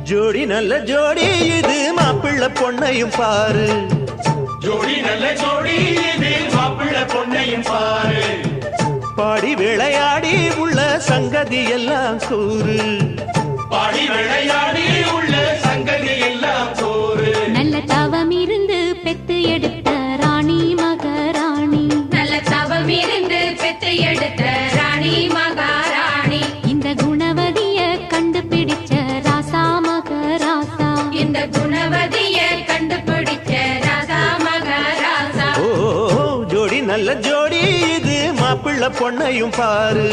ஜோடி நல்ல ஜோடி இது மாப்பிள்ள பொண்ணையும் பாரு. ஜோடி நல்ல ஜோடி இது மாப்பிள்ள பொண்ணையும் பாரு. பாடி விளையாடி உள்ள சங்கதி எல்லாம் கூறு. பாடி விளையாடி உள்ள சங்கதி எல்லாம் கூறு. நல்ல தவம் இருந்து பெத்து எடுத்த ராணி மகாராணி. நல்ல தவம் இருந்து பெத்து எடுத்த ராணி மகாராணி. இந்த குணவதிய கண்டுபிடிச்ச ராசா மகராசா. இந்த குணவதிய கண்டுபிடிச்ச ராசா மகாராசா. ஓ ஜோடி நல்ல ஜோடி இது மாப்பிள்ள பொண்ணையும் பாரு.